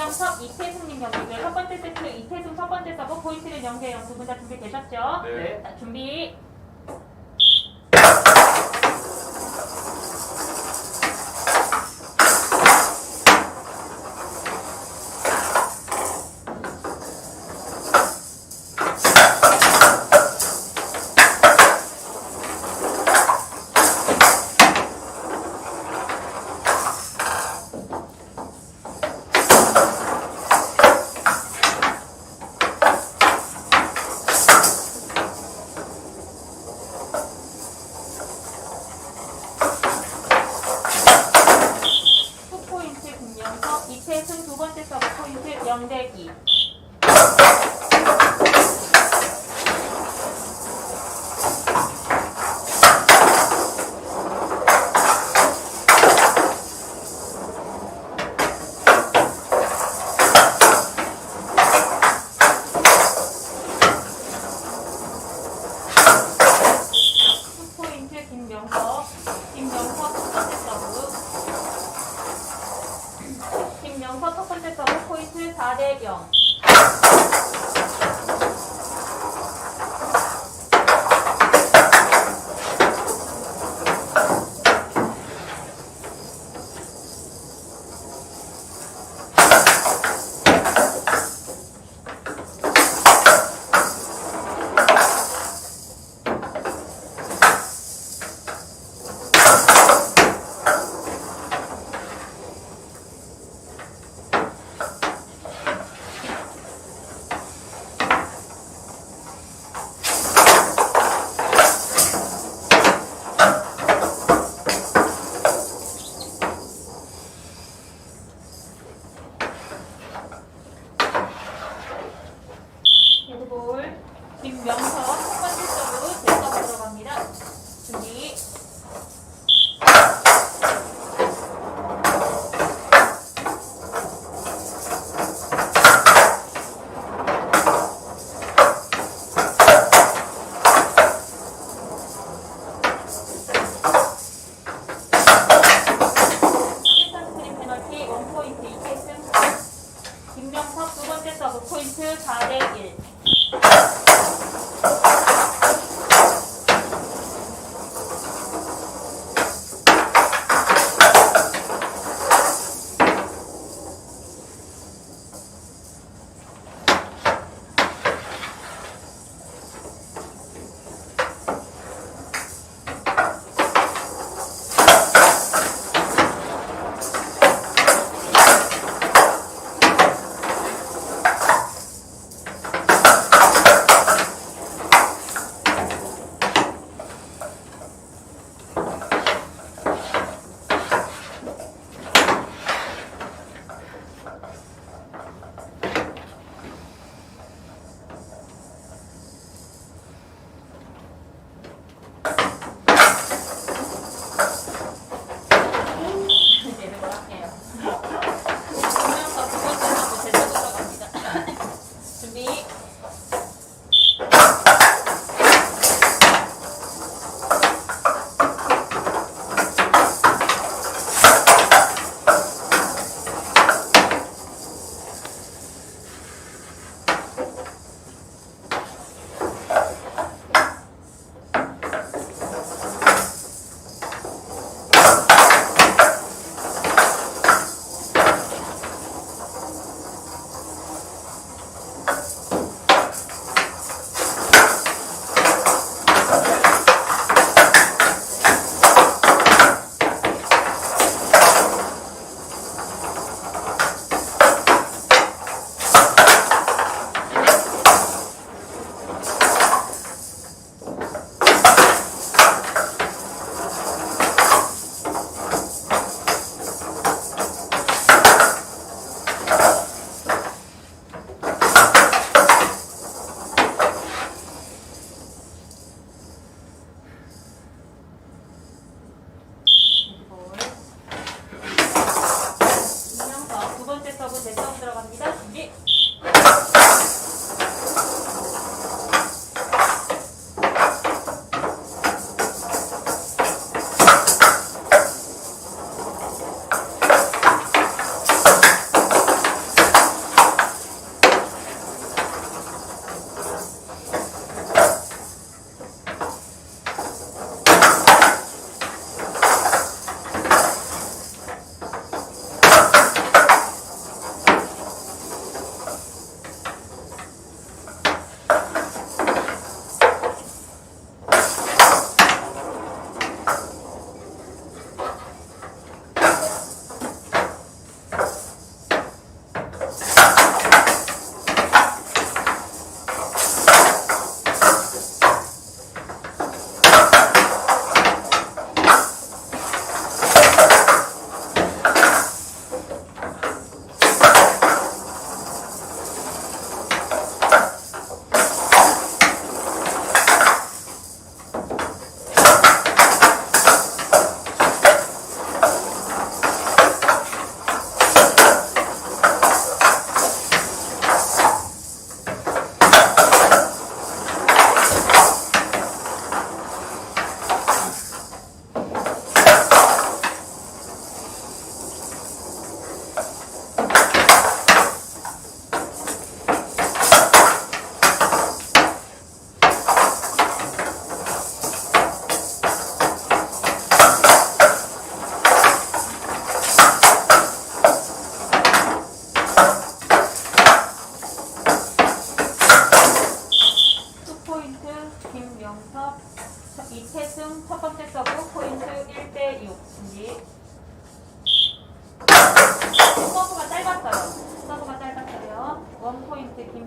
김명섭, 이태승님 경기들 첫 번째 세트 이태승 첫 번째 서브 포인트는 0대0 두 분 다 준비되셨죠? 네. 자, 준비. 포인트 김명섭, 이태승 두 번째 서브 포인트 0대2. 포인트 김명섭, 첫 번째 서브. 김명섭 첫 번째 서브 포인트 4대0. 헤드볼 김명섭 첫 번째 서브 대서브 들어갑니다. 준비. 스크린 페널티 1포인트 이태승. 김명섭 두 번째 서브 포인트 4대1.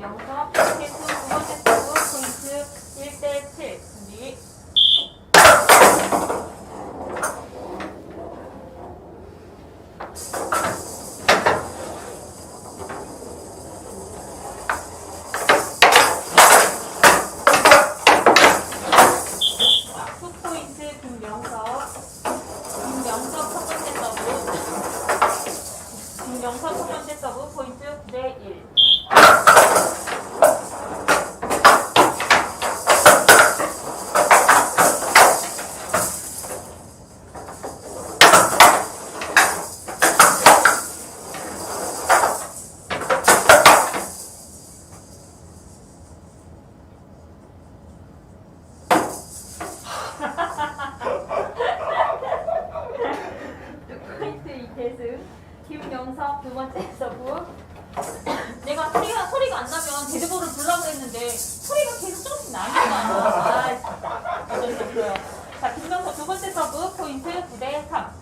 김영석, 이태수 두 번째 서브 포인트 1대7 준비. 투포인트 김영석. 김영석 첫 번째 서브. 김영석 첫 번째 서브 포인트 9대1. 포인트 이태승, 김영석 두 번째 서브. 내가 소리가 안 나면 데드볼을 불라고 했는데 소리가 계속 조금씩 나니까 진짜 어쩔 수 없어요. 자, 김영석 두 번째 서브 포인트 9대3.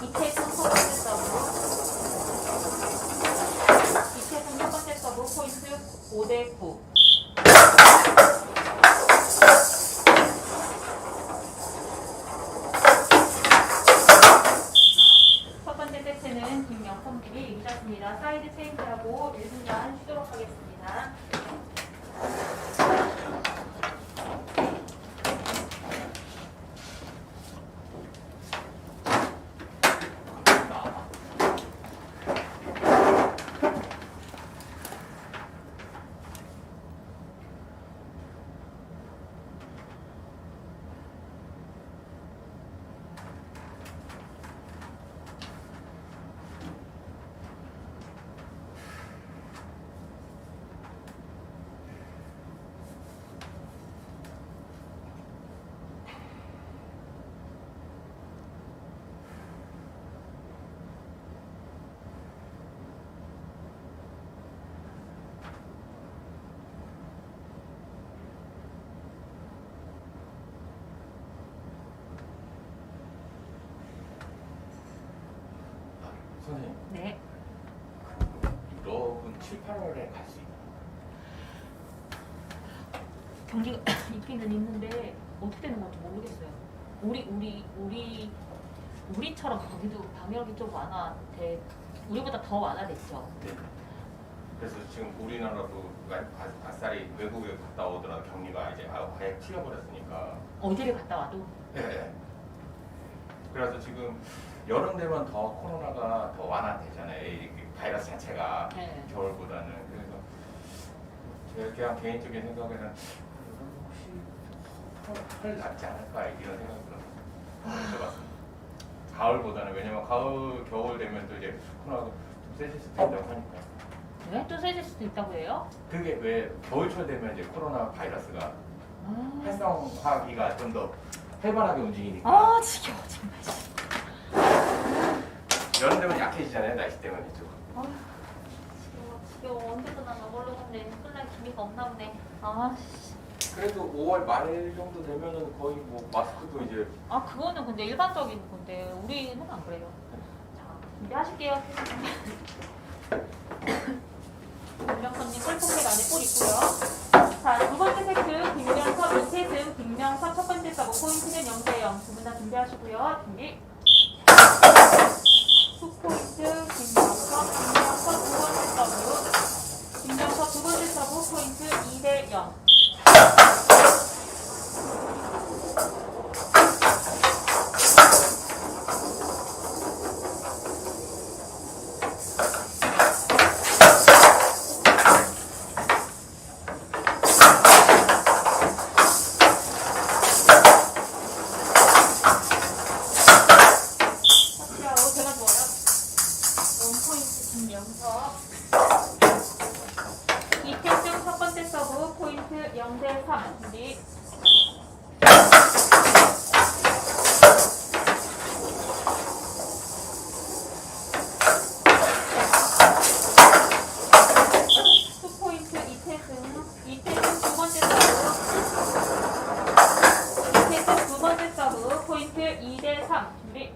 이태승 첫 번째 서브. 이태승 첫 번째 서브 포인트 5대9. 첫 번째 세트는 김영성님이 이기셨습니다. 사이드 체인지하고 1분간 쉬도록 하겠습니다. 선생님, 네. 유럽은 7, 8월에 갈 수 있나요? 경기가 있기는 있는데 어떻게 되는 건지 모르겠어요. 우리처럼 거기도 방역이 좀 우리보다 더 완화됐죠. 네. 그래서 지금 우리나라도 아싸리 외국에 갔다 오더라도 격리가 이제 아예 풀려버렸으니까. 어디를 갔다 와도. 네. 그래서 지금 여름 되면 더 코로나가 더 완화되잖아요. 이 바이러스 자체가 네. 겨울보다는. 그래서 제가 그냥 개인적인 생각에는 혹시 헐 낫지 않을까 이런 생각이 들어서 여쭤봤습니다. 가을보다는. 왜냐면 가을 겨울 되면 또 이제 코로나가 좀 세질 수도 있다고 하니까. 왜 또 세질 수도 있다고 해요? 그게 왜 겨울철 되면 이제 코로나 바이러스가 아, 활성화하기가 좀 더 활발하게 움직이니까. 아 지겨워 정말. 여름 되면 약해지잖아요, 날씨 때문에 좀. 아, 지겨워. 언제 끝나나 모르겠네. 끝날 기미가 없나 보네. 아, 씨. 그래도 5월 말 정도 되면은 거의 뭐 마스크도 이제. 아 그거는 근데 일반적인 건데 우리는 안 그래요. 자, 준비하실게요. 김명선님 꿀포켓 안에 꿀 있고요. 자, 두 번째 세트 김명섭, 이태승, 김명섭 첫 번째 서브 포인트는 0대0. 두 분 다 준비하시고요. 준비. 투포인트 김명섭 두 번째 서브. 김명섭 두 번째 서브 포인트 2대0. 이태승 첫 번째 서브 포인트 0대3. 준비. 투포인트 이태승. 이태승 두 번째 서브. 이태승 두 번째 서브 포인트 2대3. 준비.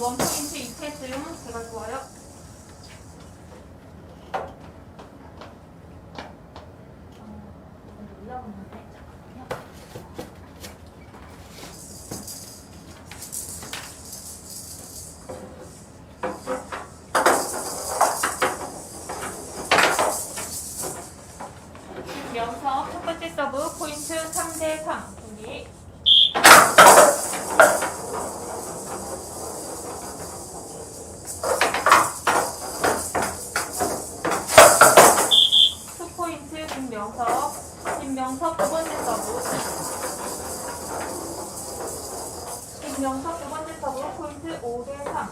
원포인트 이태승. 제가 좋아요. 올라오는데 잠깐만요. 김명섭 첫 번째 서브 포인트 3대3. 준비. 투포인트 김명섭 두 번째 서브. 김명섭 두 번째 서브 포인트 5대3.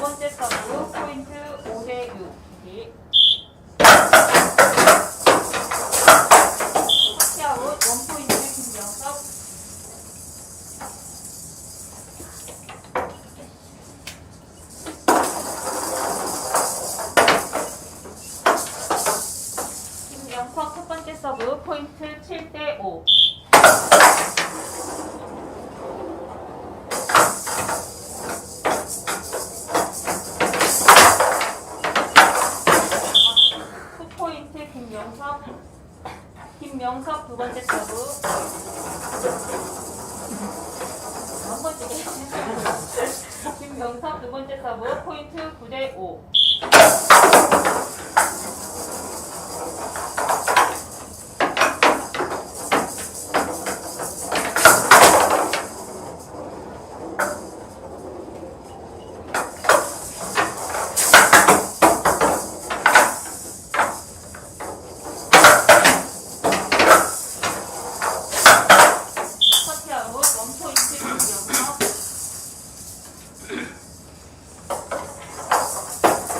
번째 서브 포인트 5대 6. 터치아웃 1포인트 김명섭. 김명섭 첫 번째 서브 포인트 7대 5. 포인트 김명섭 두 번째 서브. 한 번째 김명섭 두 번째 서브 포인트 9대 5.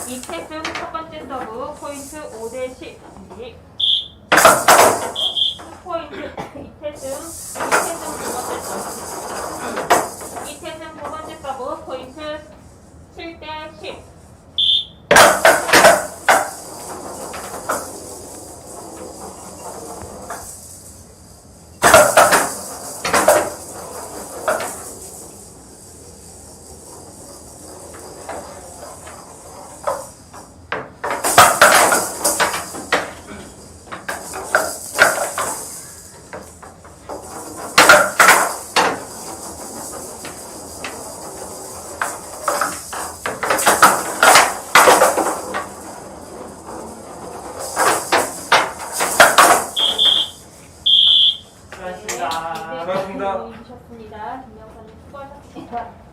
이태승 첫 번째 서브 포인트 5대 10. 포인트 이태승 두 번째 서브. 이태승 두 번째 서브 포인트 7대 10. 수고하셨습니다. 네, 수고하셨습니다. 김명선님 수고하셨습니다.